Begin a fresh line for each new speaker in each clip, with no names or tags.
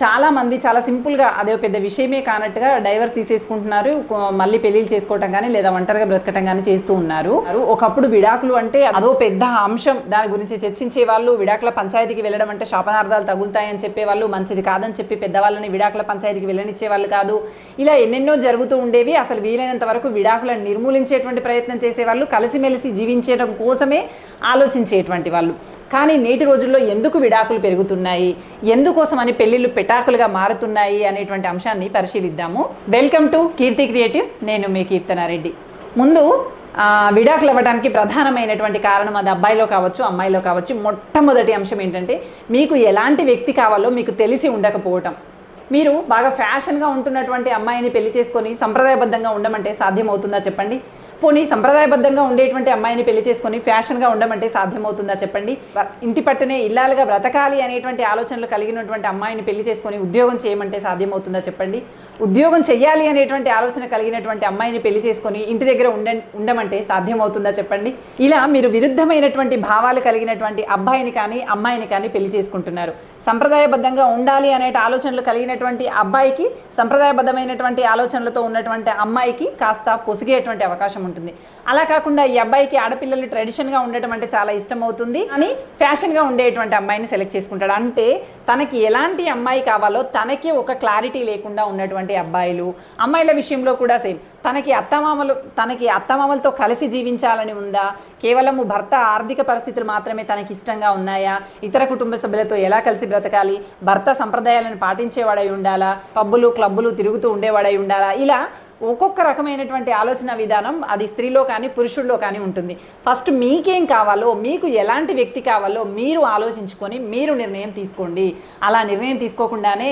చాలా మంది చాలా సింపుల్గా అదే పెద్ద విషయమే కానట్టుగా డైవర్స్ తీసేసుకుంటున్నారు, మళ్ళీ పెళ్లిళ్ళు చేసుకోవటం కానీ లేదా ఒంటరిగా బ్రతకటం కానీ చేస్తూ ఉన్నారు. ఒకప్పుడు విడాకులు అంటే అదో పెద్ద అంశం, దాని గురించి చర్చించే వాళ్ళు. విడాకుల పంచాయతీకి వెళ్ళడం అంటే శాపనార్థాలు తగులుతాయని చెప్పేవాళ్ళు, మంచిది కాదని చెప్పి పెద్దవాళ్ళని విడాకుల పంచాయతీకి వెళ్ళనిచ్చే వాళ్ళు కాదు. ఇలా ఎన్నెన్నో జరుగుతూ ఉండేవి. అసలు వీలైనంత వరకు విడాకులను నిర్మూలించేటువంటి ప్రయత్నం చేసేవాళ్ళు, కలిసిమెలిసి జీవించడం కోసమే ఆలోచించేటువంటి వాళ్ళు. కానీ నేటి రోజుల్లో ఎందుకు విడాకులు పెరుగుతున్నాయి, ఎందుకోసమని పెళ్లిళ్ళు పెటాకులుగా మారుతున్నాయి అనేటువంటి అంశాన్ని పరిశీలిద్దాము. Welcome to Keerthi creatives. నేను మీ కీర్తనారెడ్డి. ముందు విడాకులు అవ్వడానికి ప్రధానమైనటువంటి కారణం అది అబ్బాయిలో కావచ్చు అమ్మాయిలో కావచ్చు. మొట్టమొదటి అంశం ఏంటంటే మీకు ఎలాంటి వ్యక్తి కావాలో మీకు తెలిసి ఉండకపోవటం. మీరు బాగా ఫ్యాషన్గా ఉంటున్నటువంటి అమ్మాయిని పెళ్లి చేసుకొని సంప్రదాయబద్ధంగా ఉండమంటే సాధ్యమవుతుందా చెప్పండి? పోనీ సంప్రదాయబద్ధంగా ఉండేటువంటి అమ్మాయిని పెళ్లి చేసుకొని ఫ్యాషన్గా ఉండమంటే సాధ్యమవుతుందా చెప్పండి? ఇంటి పట్టునే ఇల్లాలుగా బ్రతకాలి అనేటువంటి ఆలోచనలు కలిగినటువంటి అమ్మాయిని పెళ్లి చేసుకొని ఉద్యోగం చేయమంటే సాధ్యమవుతుందా చెప్పండి? ఉద్యోగం చెయ్యాలి అనేటువంటి ఆలోచన కలిగినటువంటి అమ్మాయిని పెళ్లి చేసుకొని ఇంటి దగ్గర ఉండమంటే సాధ్యమవుతుందా చెప్పండి? ఇలా మీరు విరుద్ధమైనటువంటి భావాలు కలిగినటువంటి అబ్బాయిని కానీ అమ్మాయిని కానీ పెళ్లి చేసుకుంటున్నారు. సంప్రదాయబద్ధంగా ఉండాలి అనే ఆలోచనలు కలిగినటువంటి అబ్బాయికి సంప్రదాయబద్ధమైనటువంటి ఆలోచనలతో ఉన్నటువంటి అమ్మాయికి కాస్త పొసిగేటువంటి అవకాశం ఉంటుంది. అలా కాకుండా ఈ అబ్బాయికి ఆడపిల్లలు ట్రెడిషన్గా ఉండటం అంటే చాలా ఇష్టం అవుతుంది అని ఫ్యాషన్గా ఉండేటువంటి అమ్మాయిని సెలెక్ట్ చేసుకుంటాడు. అంటే తనకి ఎలాంటి అమ్మాయి కావాలో తనకి ఒక క్లారిటీ లేకుండా ఉన్నటువంటి అబ్బాయిలు. అమ్మాయిల విషయంలో కూడా సేమ్. తనకి అత్తమామలతో కలిసి జీవించాలని ఉందా, కేవలము భర్త ఆర్థిక పరిస్థితులు మాత్రమే తనకి ఇష్టంగా ఉన్నాయా, ఇతర కుటుంబ సభ్యులతో ఎలా కలిసి బ్రతకాలి, భర్త సంప్రదాయాలను పాటించేవాడై ఉండాలా, పబ్బులు క్లబ్బులు తిరుగుతూ ఉండేవాడై ఉండాలా, ఇలా ఒక్కొక్క రకమైనటువంటి ఆలోచన విధానం అది స్త్రీలో కానీ పురుషుల్లో కానీ ఉంటుంది. ఫస్ట్ మీకేం కావాలో, మీకు ఎలాంటి వ్యక్తి కావాలో మీరు ఆలోచించుకొని మీరు నిర్ణయం తీసుకోండి. అలా నిర్ణయం తీసుకోకుండానే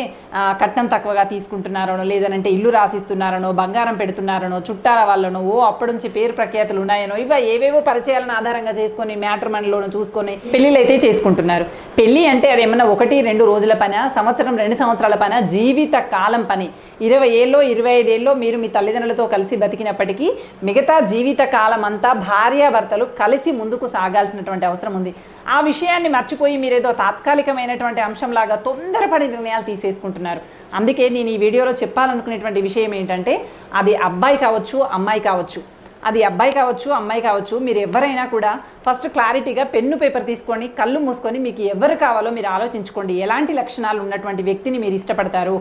కట్నం తక్కువగా తీసుకుంటున్నారనో, లేదనంటే ఇల్లు రాసిస్తున్నారనో, బంగారం పెడుతున్నారనో, చుట్టాల వాళ్ళనో, అప్పటి నుంచి పేరు ప్రఖ్యాతులు ఉన్నాయనో, ఏవేవో పరిచయాలను ఆధారంగా చేసుకొని మ్యాట్రిమోనీలోనూ చూసుకొని పెళ్ళిళ్ళు అయితే చేసుకుంటున్నారు. పెళ్ళి అంటే అదేమన్నా 1-2 రోజుల పని, సంవత్సరం 2 సంవత్సరాల పని, జీవిత కాలం పని. 20 ఏళ్ళో 25 ఏళ్ళో మీరు మీ తల్లిదండ్రులతో కలిసి బతికినప్పటికీ మిగతా జీవిత కాలం అంతా భార్యాభర్తలు కలిసి ముందుకు సాగాల్సినటువంటి అవసరం ఉంది. ఆ విషయాన్ని మర్చిపోయి మీరేదో తాత్కాలికమైనటువంటి అంశంలాగా తొందరపడి నిర్ణయాలు తీసేసుకుంటున్నారు. అందుకే నేను ఈ వీడియోలో చెప్పాలనుకునేటువంటి విషయం ఏంటంటే, అది అబ్బాయి కావచ్చు అమ్మాయి కావచ్చు, మీరు ఎవరైనా కూడా ఫస్ట్ క్లారిటీగా పెన్ను పేపర్ తీసుకొని కళ్ళు మూసుకొని మీకు ఎవరు కావాలో మీరు ఆలోచించుకోండి. ఎలాంటి లక్షణాలు ఉన్నటువంటి వ్యక్తిని మీరు ఇష్టపడతారు?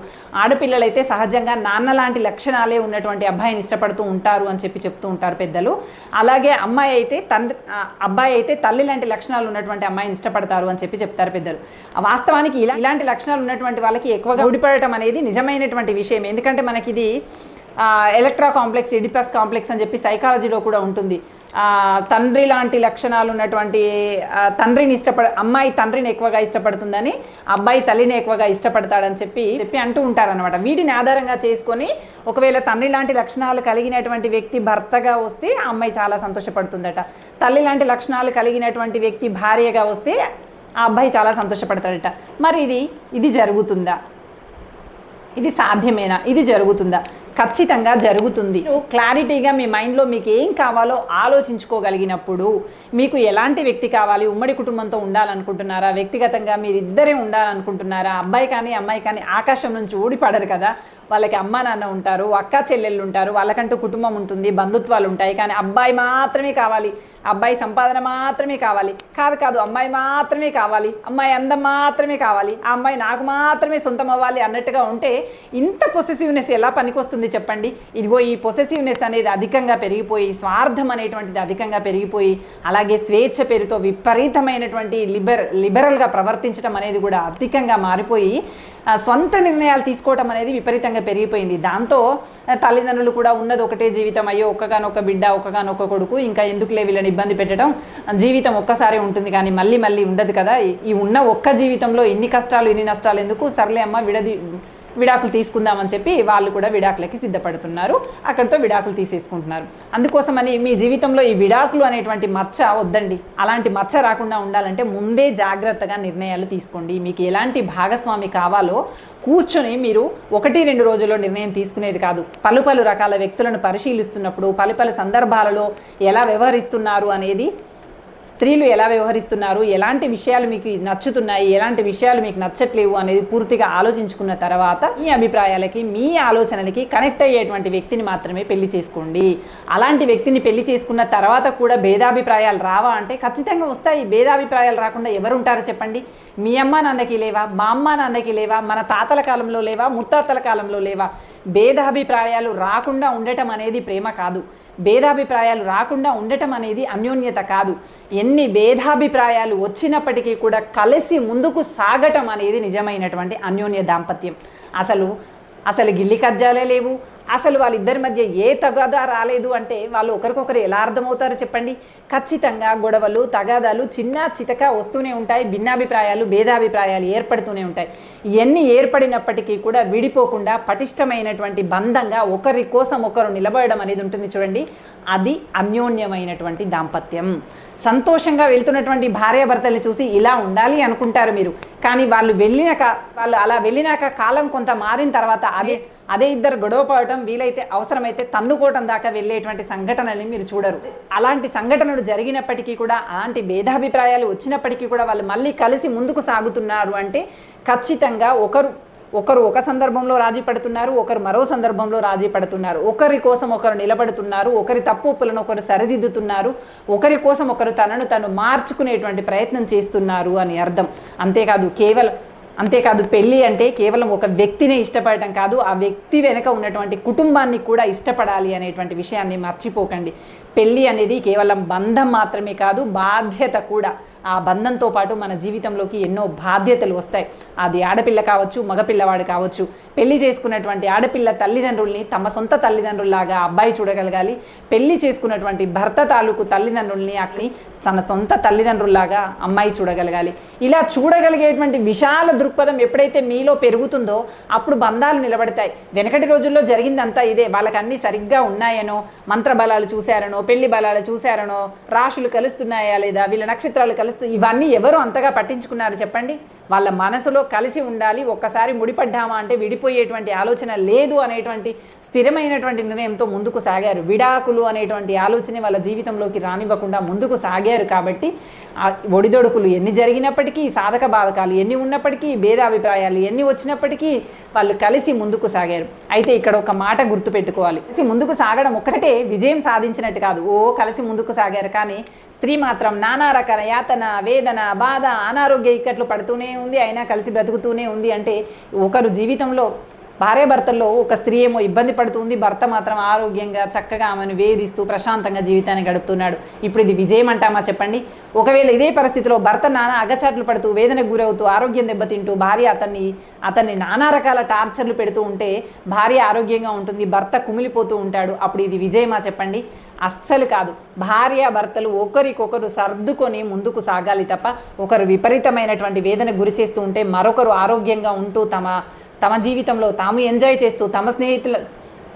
ఆడపిల్లలైతే సహజంగా నాన్న లాంటి లక్షణాలే ఉన్నటువంటి అబ్బాయిని ఇష్టపడుతూ ఉంటారు అని చెప్తూ ఉంటారు పెద్దలు. అలాగే అబ్బాయి అయితే తల్లి లాంటి లక్షణాలు ఉన్నటువంటి అమ్మాయిని ఇష్టపడతారు అని చెప్తారు పెద్దలు. వాస్తవానికి ఇలాంటి లక్షణాలు ఉన్నటువంటి వాళ్ళకి ఎక్కువగా ఊడిపడటం అనేది నిజమైనటువంటి విషయం. ఎందుకంటే మనకి ఇది ఎలక్ట్రా కాంప్లెక్స్, ఎడిపస్ కాంప్లెక్స్ అని చెప్పి సైకాలజీలో కూడా ఉంటుంది. తండ్రి లాంటి లక్షణాలు ఉన్నటువంటి అమ్మాయి తండ్రిని ఎక్కువగా ఇష్టపడుతుందని, అబ్బాయి తల్లిని ఎక్కువగా ఇష్టపడతాడని చెప్పి అంటూ ఉంటారనమాట. వీటిని ఆధారంగా చేసుకొని ఒకవేళ తండ్రి లాంటి లక్షణాలు కలిగినటువంటి వ్యక్తి భర్తగా వస్తే ఆ అమ్మాయి చాలా సంతోషపడుతుందట. తల్లి లాంటి లక్షణాలు కలిగినటువంటి వ్యక్తి భార్యగా వస్తే ఆ అబ్బాయి చాలా సంతోషపడతాడట. మరి ఇది జరుగుతుందా? ఇది సాధ్యమేనా? ఇది జరుగుతుందా? ఖచ్చితంగా జరుగుతుంది. క్లారిటీగా మీ మైండ్లో మీకు ఏం కావాలో ఆలోచించుకోగలిగినప్పుడు, మీకు ఎలాంటి వ్యక్తి కావాలి, ఉమ్మడి కుటుంబంతో ఉండాలనుకుంటున్నారా, వ్యక్తిగతంగా మీరిద్దరే ఉండాలనుకుంటున్నారా? అబ్బాయి కానీ అమ్మాయి కానీ ఆకాశం నుంచి ఊడిపడరు కదా. వాళ్ళకి అమ్మ నాన్న ఉంటారు, అక్క చెల్లెళ్ళు ఉంటారు, వాళ్ళకంటూ కుటుంబం ఉంటుంది, బంధుత్వాలు ఉంటాయి. కానీ అబ్బాయి మాత్రమే కావాలి, అబ్బాయి సంపాదన మాత్రమే కావాలి, కాదు అమ్మాయి మాత్రమే కావాలి, అమ్మాయి అందం మాత్రమే కావాలి, ఆ అమ్మాయి నాకు మాత్రమే సొంతం అవ్వాలి అన్నట్టుగా ఉంటే ఇంత పొసెసివ్నెస్ ఎలా పనికొస్తుంది చెప్పండి? ఇదిగో ఈ పొసెసివ్నెస్ అనేది అధికంగా పెరిగిపోయి, స్వార్థం అనేటువంటిది అధికంగా పెరిగిపోయి, అలాగే స్వేచ్ఛ పేరుతో విపరీతమైనటువంటి లిబరల్గా ప్రవర్తించడం అనేది కూడా అధికంగా మారిపోయి సొంత నిర్ణయాలు తీసుకోవటం అనేది విపరీతంగా పెరిగిపోయింది. దాంతో తల్లిదండ్రులు కూడా ఉన్నది ఒకటే జీవితం, అయ్యో ఒక్కగానొక్క బిడ్డ, ఒక్కగానొక్క కొడుకు, ఇంకా ఎందుకులే వీళ్ళని ఇబ్బంది పెట్టడం, జీవితం ఒక్కసారి ఉంటుంది కానీ మళ్ళీ ఉండదు కదా, ఈ ఉన్న ఒక్క జీవితంలో ఇన్ని కష్టాలు ఇన్ని నష్టాలు ఎందుకు, సర్లే అమ్మ విడాకులు తీసుకుందామని చెప్పి వాళ్ళు కూడా విడాకులకి సిద్ధపడుతున్నారు. అక్కడితో విడాకులు తీసేసుకుంటున్నారు. అందుకోసమని మీ జీవితంలో ఈ విడాకులు అనేటువంటి మచ్చ వద్దండి. అలాంటి మచ్చ రాకుండా ఉండాలంటే ముందే జాగ్రత్తగా నిర్ణయాలు తీసుకోండి. మీకు ఎలాంటి భాగస్వామి కావాలో కూర్చొని మీరు 1-2 రోజుల్లో నిర్ణయం తీసుకునేది కాదు. పలు రకాల వ్యక్తులను పరిశీలిస్తున్నప్పుడు పలు సందర్భాలలో ఎలా వ్యవహరిస్తున్నారు అనేది స్త్రీలు ఎలా వ్యవహరిస్తున్నారు, ఎలాంటి విషయాలు మీకు నచ్చుతున్నాయి, ఎలాంటి విషయాలు మీకు నచ్చట్లేవు అనేది పూర్తిగా ఆలోచించుకున్న తర్వాత మీ అభిప్రాయాలకి, మీ ఆలోచనలకి కనెక్ట్ అయ్యేటువంటి వ్యక్తిని మాత్రమే పెళ్లి చేసుకోండి. అలాంటి వ్యక్తిని పెళ్లి చేసుకున్న తర్వాత కూడా భేదాభిప్రాయాలు రావా అంటే ఖచ్చితంగా వస్తాయి. భేదాభిప్రాయాలు రాకుండా ఎవరు ఉంటారో చెప్పండి? మీ అమ్మ నాన్నకి లేవా, మా అమ్మ నాన్నకి లేవా, మన తాతల కాలంలో లేవా, ముత్తాతల కాలంలో లేవా? భేదాభిప్రాయాలు రాకుండా ఉండటం అనేది ప్రేమ కాదు. భేదాభిప్రాయాలు రాకుండా ఉండటం అనేది అన్యోన్యత కాదు. ఎన్ని భేదాభిప్రాయాలు వచ్చినప్పటికీ కూడా కలిసి ముందుకు సాగటం అనేది నిజమైనటువంటి అన్యోన్య దాంపత్యం. అసలు గిల్లి కజ్జాలే లేవు, అసలు వాళ్ళిద్దరి మధ్య ఏ తగాదా రాలేదు అంటే వాళ్ళు ఒకరికొకరు ఎలా అర్థమవుతారో చెప్పండి? ఖచ్చితంగా గొడవలు, తగాదాలు చిన్న చితక వస్తూనే ఉంటాయి. భిన్నాభిప్రాయాలు, భేదాభిప్రాయాలు ఏర్పడుతూనే ఉంటాయి. ఎన్ని ఏర్పడినప్పటికీ కూడా విడిపోకుండా పటిష్టమైనటువంటి బంధంగా ఒకరి కోసం ఒకరు నిలబడడం అనేది ఉంటుంది చూడండి, అది అన్యోన్యమైనటువంటి దాంపత్యం. సంతోషంగా వెళ్తున్నటువంటి భార్యాభర్తల్ని చూసి ఇలా ఉండాలి అనుకుంటారు మీరు, కానీ వాళ్ళు అలా వెళ్ళినాక కాలం కొంత మారిన తర్వాత అదే ఇద్దరు గొడవ పడటం, వీలైతే అవసరమైతే తన్నుకోవటం దాకా వెళ్ళేటువంటి సంఘటనల్ని మీరు చూడరు. అలాంటి సంఘటనలు జరిగినప్పటికీ కూడా, అలాంటి భేదాభిప్రాయాలు వచ్చినప్పటికీ కూడా వాళ్ళు మళ్ళీ కలిసి ముందుకు సాగుతున్నారు అంటే ఖచ్చితంగా ఒకరు ఒక సందర్భంలో రాజీ పడుతున్నారు, ఒకరు మరో సందర్భంలో రాజీ పడుతున్నారు, ఒకరి కోసం ఒకరు నిలబడుతున్నారు, ఒకరి తప్పులను ఒకరు సరిదిద్దుతున్నారు, ఒకరి కోసం ఒకరు తను మార్చుకునేటువంటి ప్రయత్నం చేస్తున్నారు అని అర్థం. అంతేకాదు పెళ్ళి అంటే కేవలం ఒక వ్యక్తిని ఇష్టపడటం కాదు, ఆ వ్యక్తి వెనుక ఉన్నటువంటి కుటుంబాన్ని కూడా ఇష్టపడాలి అనేటువంటి విషయాన్ని మర్చిపోకండి. పెళ్ళి అనేది కేవలం బంధం మాత్రమే కాదు, బాధ్యత కూడా. ఆ బంధంతో పాటు మన జీవితంలోకి ఎన్నో బాధ్యతలు వస్తాయి. అది ఆడపిల్ల కావచ్చు, మగపిల్లవాడు కావచ్చు. పెళ్లి చేసుకున్నటువంటి ఆడపిల్ల తల్లిదండ్రుల్ని తమ సొంత తల్లిదండ్రుల్లాగా అబ్బాయి చూడగలగాలి. పెళ్లి చేసుకున్నటువంటి భర్త తాలూకు తల్లిదండ్రుల్ని తన సొంత తల్లిదండ్రుల్లాగా అమ్మాయి చూడగలగాలి. ఇలా చూడగలిగేటువంటి విశాల దృక్పథం ఎప్పుడైతే మీలో పెరుగుతుందో అప్పుడు బంధాలు నిలబడతాయి. వెనకటి రోజుల్లో జరిగిందంతా ఇదే. వాళ్ళకి అన్నీ సరిగ్గా ఉన్నాయనో, మంత్ర బలాలు చూశారనో, పెళ్లి బలాలు చూశారనో, రాశులు కలుస్తున్నాయా లేదా, వీళ్ళ నక్షత్రాలు ఇవన్నీ ఎవరు అంతగా పట్టించుకున్నారు చెప్పండి? వాళ్ళ మనసులో కలిసి ఉండాలి, ఒక్కసారి ముడిపడ్డామా అంటే విడిపోయేటువంటి ఆలోచన లేదు అనేటువంటి స్థిరమైనటువంటి నిర్ణయంతో ముందుకు సాగారు. విడాకులు అనేటువంటి ఆలోచన వాళ్ళ జీవితంలోకి రానివ్వకుండా ముందుకు సాగారు. కాబట్టి ఒడిదొడుకులు ఎన్ని జరిగినప్పటికీ, సాధక బాధకాలు ఎన్ని ఉన్నప్పటికీ, భేదాభిప్రాయాలు ఎన్ని వచ్చినప్పటికీ వాళ్ళు కలిసి ముందుకు సాగారు. అయితే ఇక్కడ ఒక మాట గుర్తుపెట్టుకోవాలి, కలిసి ముందుకు సాగడం ఒక్కటే విజయం సాధించినట్టు కాదు. కలిసి ముందుకు సాగారు, కానీ స్త్రీ మాత్రం నానా రకాల యాతన, వేదన, బాధ, అనారోగ్య ఇక్కట్లు పడుతూనే ఉంది, అయినా కలిసి బ్రతుకుతూనే ఉంది. అంటే ఒకరు జీవితంలో భార్యాభర్తల్లో ఒక స్త్రీ ఏమో ఇబ్బంది పడుతుంది, భర్త మాత్రం ఆరోగ్యంగా చక్కగా ఆమెను వేధిస్తూ ప్రశాంతంగా జీవితాన్ని గడుపుతున్నాడు. ఇప్పుడు ఇది విజయం అంటామా చెప్పండి? ఒకవేళ ఇదే పరిస్థితిలో భర్త నానా అగచాట్లు పడుతూ, వేదనకు గురవుతూ, ఆరోగ్యం దెబ్బతింటూ, భార్య అతన్ని నానా రకాల టార్చర్లు పెడుతూ ఉంటే భార్య ఆరోగ్యంగా ఉంటుంది, భర్త కుమిలిపోతూ ఉంటాడు. అప్పుడు ఇది విజయమా చెప్పండి? అస్సలు కాదు. భార్యాభర్తలు ఒకరికొకరు సర్దుకొని ముందుకు సాగాలి తప్ప, ఒకరు విపరీతమైనటువంటి వేదనకు గురి చేస్తూ ఉంటే మరొకరు ఆరోగ్యంగా ఉంటూ తమ జీవితంలో తాము ఎంజాయ్ చేస్తూ,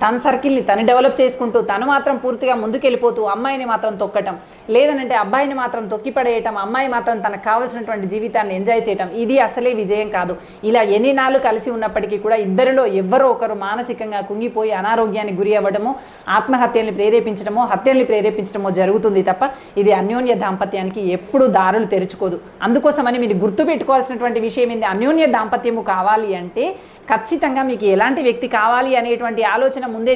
తన సర్కిల్ని తను డెవలప్ చేసుకుంటూ, తను మాత్రం పూర్తిగా ముందుకెళ్ళిపోతూ అమ్మాయిని మాత్రం తొక్కటం, లేదనంటే అబ్బాయిని మాత్రం తొక్కిపడేయటం, అమ్మాయి మాత్రం తనకు కావాల్సినటువంటి జీవితాన్ని ఎంజాయ్ చేయటం, ఇది అసలే విజయం కాదు. ఇలా ఎన్ని నాళ్ళు కలిసి ఉన్నప్పటికీ కూడా ఇద్దరిలో ఎవ్వరో ఒకరు మానసికంగా కుంగిపోయి అనారోగ్యానికి గురి అవ్వడమో, ఆత్మహత్యల్ని ప్రేరేపించడమో, హత్యల్ని ప్రేరేపించడమో జరుగుతుంది తప్ప ఇది అన్యోన్య దాంపత్యానికి ఎప్పుడూ దారులు తెరుచుకోదు. అందుకోసమని మీరు గుర్తుపెట్టుకోవాల్సినటువంటి విషయం ఏంది? అన్యోన్య దాంపత్యము కావాలి అంటే ఖచ్చితంగా మీకు ఎలాంటి వ్యక్తి కావాలి అనేటువంటి ఆలోచన ముందే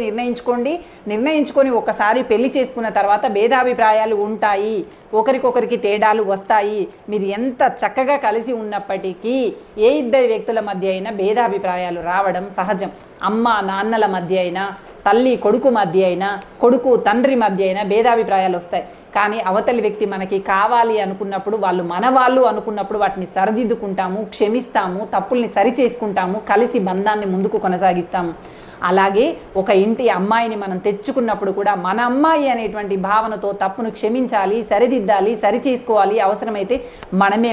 నిర్ణయించుకొని ఒకసారి పెళ్లి చేసుకున్న తర్వాత భేదాభిప్రాయాలు ఉంటాయి, ఒకరికొకరికి తేడాలు వస్తాయి. మీరు ఎంత చక్కగా కలిసి ఉన్నప్పటికీ ఏ ఇద్దరి వ్యక్తుల మధ్య అయినా భేదాభిప్రాయాలు రావడం సహజం. అమ్మ నాన్నల మధ్య అయినా, తల్లి కొడుకు మధ్య అయినా, కొడుకు తండ్రి మధ్య అయినా భేదాభిప్రాయాలు వస్తాయి. కానీ అవతలి వ్యక్తి మనకి కావాలి అనుకున్నప్పుడు, వాళ్ళు అనుకున్నప్పుడు వాటిని సరిదిద్దుకుంటాము, క్షమిస్తాము, తప్పుల్ని సరి చేసుకుంటాము, కలిసి బంధాన్ని ముందుకు కొనసాగిస్తాము. అలాగే ఒక ఇంటి అమ్మాయిని మనం తెచ్చుకున్నప్పుడు కూడా మన అమ్మాయి అనేటువంటి భావనతో తప్పును క్షమించాలి, సరిదిద్దాలి, సరి చేసుకోవాలి, అవసరమైతే మనమే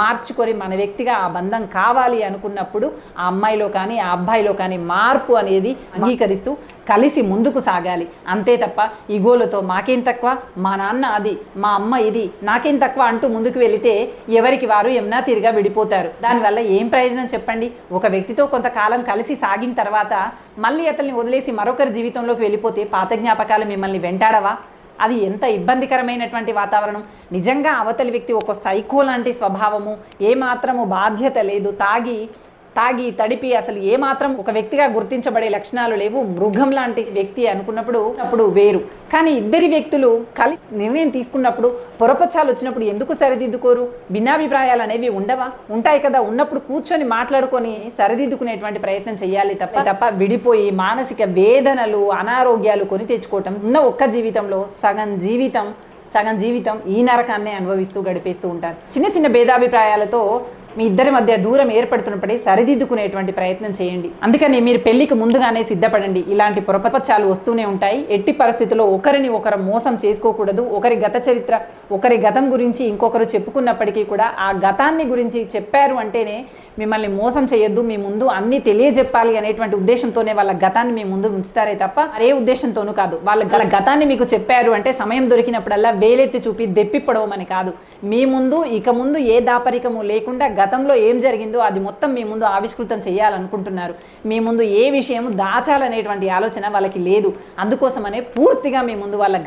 మార్చుకొని మన వ్యక్తిగా ఆ బంధం కావాలి అనుకున్నప్పుడు ఆ అమ్మాయిలో కానీ ఆ అబ్బాయిలో కానీ మార్పు అనేది అంగీకరిస్తూ కలిసి ముందుకు సాగాలి. అంతే తప్ప ఈగోలతో మాకేం తక్కువ, మా నాన్న అది, మా అమ్మ ఇది, నాకేం తక్కువ అంటూ ముందుకు వెళితే ఎవరికి వారు ఏమన్నా తిరిగా విడిపోతారు. దానివల్ల ఏం ప్రయోజనం చెప్పండి? ఒక వ్యక్తితో కొంతకాలం కలిసి సాగిన తర్వాత మళ్ళీ అతన్ని వదిలేసి మరొకరి జీవితంలోకి వెళ్ళిపోతే పాత జ్ఞాపకాలు మిమ్మల్ని వెంటాడవా? అది ఎంత ఇబ్బందికరమైనటువంటి వాతావరణం. నిజంగా అవతలి వ్యక్తి ఒక సైకో లాంటి స్వభావము, ఏమాత్రము బాధ్యత లేదు, తాగి తడిపి అసలు ఏమాత్రం ఒక వ్యక్తిగా గుర్తించబడే లక్షణాలు లేవు, మృగం లాంటి వ్యక్తి అనుకున్నప్పుడు అప్పుడు వేరు. కానీ ఇద్దరి వ్యక్తులు కలిసి నిర్ణయం తీసుకున్నప్పుడు పొరపచ్చాలు వచ్చినప్పుడు ఎందుకు సరిదిద్దుకోరు? భిన్నాభిప్రాయాలు అనేవి ఉండవా? ఉంటాయి కదా. ఉన్నప్పుడు కూర్చొని మాట్లాడుకొని సరిదిద్దుకునేటువంటి ప్రయత్నం చేయాలి తప్ప విడిపోయి మానసిక వేదనలు, అనారోగ్యాలు కొని తెచ్చుకోవటం. ఉన్న ఒక్క జీవితంలో సగం జీవితం ఈ నరకాన్నే అనుభవిస్తూ గడిపేస్తూ ఉంటారు. చిన్న చిన్న భేదాభిప్రాయాలతో మీ ఇద్దరి మధ్య దూరం ఏర్పడుతున్నప్పుడే సరిదిద్దుకునేటువంటి ప్రయత్నం చేయండి. అందుకని మీరు పెళ్లికి ముందుగానే సిద్ధపడండి. ఇలాంటి పొరపచ్చాలు వస్తూనే ఉంటాయి. ఎట్టి పరిస్థితుల్లో ఒకరిని ఒకరు మోసం చేసుకోకూడదు. ఒకరి గత చరిత్ర, ఒకరి గతం గురించి ఇంకొకరు చెప్పుకున్నప్పటికీ కూడా ఆ గతాన్ని గురించి చెప్పారు అంటేనే మిమ్మల్ని మోసం చేయొద్దు, మీ ముందు అన్నీ తెలియజెప్పాలి అనేటువంటి ఉద్దేశంతోనే వాళ్ళ గతాన్ని మీ ముందు ఉంచుతారే తప్ప మరే ఉద్దేశంతోనూ కాదు. వాళ్ళ గతాన్ని మీకు చెప్పారు అంటే సమయం దొరికినప్పుడల్లా వేలెత్తి చూపి దెప్పిపడవమని కాదు. మీ ముందు ఇక ముందు ఏ దాపరికము లేకుండా గతంలో ఏం జరిగిందో అది మొత్తం మీ ముందు ఆవిష్కృతం చేయాలనుకుంటున్నారు. మీ ముందు ఏ విషయము దాచాలనేటువంటి ఆలోచన వాళ్ళకి లేదు. అందుకోసమనే పూర్తిగా మీ ముందు వాళ్ళ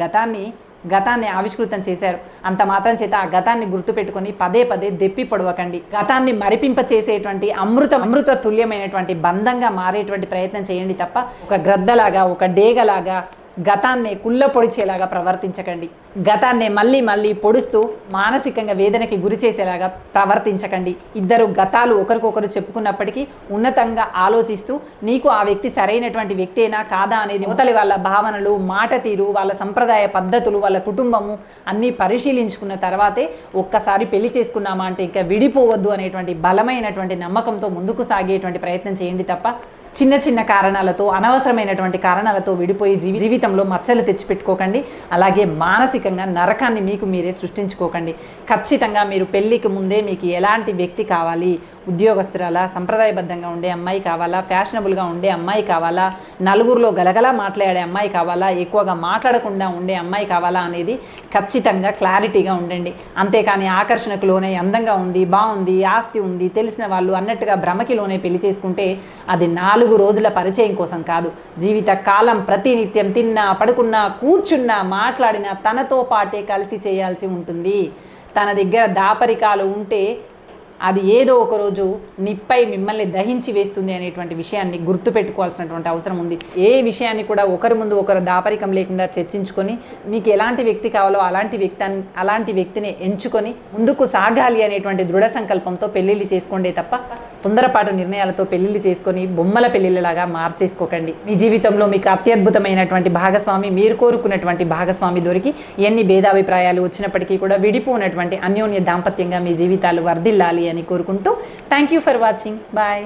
గతాన్ని ఆవిష్కృతం చేశారు. అంత మాత్రం చేత ఆ గతాన్ని గుర్తుపెట్టుకొని పదే దెప్పి పొడవకండి. గతాన్ని మరిపింప చేసేటువంటి అమృత తుల్యమైనటువంటి బంధంగా మారేటువంటి ప్రయత్నం చేయండి తప్ప ఒక గ్రద్దలాగా, ఒక డేగలాగా గతాన్నే కుళ్ళ పొడిచేలాగా ప్రవర్తించకండి. గతాన్నే మళ్ళీ పొడుస్తూ మానసికంగా వేదనకి గురి చేసేలాగా ప్రవర్తించకండి. ఇద్దరు గతాలు ఒకరికొకరు చెప్పుకున్నప్పటికీ ఉన్నతంగా ఆలోచిస్తూ నీకు ఆ వ్యక్తి సరైనటువంటి వ్యక్తేనా కాదా అనేది అవతలి వాళ్ళ భావనలు, మాట తీరు, వాళ్ళ సంప్రదాయ పద్ధతులు, వాళ్ళ కుటుంబము అన్నీ పరిశీలించుకున్న తర్వాతే ఒక్కసారి పెళ్లి చేసుకున్నామా అంటే ఇంకా విడిపోవద్దు అనేటువంటి బలమైనటువంటి నమ్మకంతో ముందుకు సాగేటువంటి ప్రయత్నం చేయండి తప్ప చిన్న కారణాలతో, అనవసరమైనటువంటి కారణాలతో విడిపోయి జీవితంలో మచ్చలు తెచ్చిపెట్టుకోకండి. అలాగే మానసికంగా నరకాన్ని మీకు మీరే సృష్టించుకోకండి. ఖచ్చితంగా మీరు పెళ్ళికి ముందే మీకు ఎలాంటి వ్యక్తి కావాలి, ఉద్యోగస్తురాలా, సంప్రదాయబద్ధంగా ఉండే అమ్మాయి కావాలా, ఫ్యాషనబుల్గా ఉండే అమ్మాయి కావాలా, నలుగురిలో గలగలా మాట్లాడే అమ్మాయి కావాలా, ఎక్కువగా మాట్లాడకుండా ఉండే అమ్మాయి కావాలా అనేది ఖచ్చితంగా క్లారిటీగా ఉండండి. అంతేకాని ఆకర్షణకు లోనే అందంగా ఉంది, బాగుంది, ఆస్తి ఉంది, తెలిసిన వాళ్ళు అన్నట్టుగా భ్రమకిలోనే పెళ్లి చేసుకుంటే అది 4 రోజుల పరిచయం కోసం కాదు. జీవిత కాలం ప్రతినిత్యం తిన్నా, పడుకున్నా, కూర్చున్నా, మాట్లాడినా తనతో పాటే కలిసి చేయాల్సి ఉంటుంది. తన దగ్గర దాపరికాలు ఉంటే అది ఏదో ఒక రోజు నిప్పై మిమ్మల్ని దహించి వేస్తుంది అనేటువంటి విషయాన్ని గుర్తుపెట్టుకోవాల్సినటువంటి అవసరం ఉంది. ఏ విషయాన్ని కూడా ఒకరి ముందు ఒకరు దాపరికం లేకుండా చర్చించుకొని మీకు ఎలాంటి వ్యక్తి కావాలో అలాంటి వ్యక్తిని ఎంచుకొని ముందుకు సాగాలి అనేటువంటి దృఢ సంకల్పంతో పెళ్ళిళ్ళు చేసుకోండి తప్ప తొందరపాటు నిర్ణయాలతో పెళ్ళిళ్ళు చేసుకొని బొమ్మల పెళ్ళిళ్ళలాగా మార్చేసుకోకండి. మీ జీవితంలో మీకు అత్యద్భుతమైనటువంటి భాగస్వామి, మీరు కోరుకున్నటువంటి భాగస్వామి దొరికి ఎన్ని భేదాభిప్రాయాలు వచ్చినప్పటికీ కూడా విడిపోయినటువంటి అన్యోన్య దాంపత్యంగా మీ జీవితాలు వర్ధిల్లాలి అని కోరుకుంటూ thank you for watching. Bye.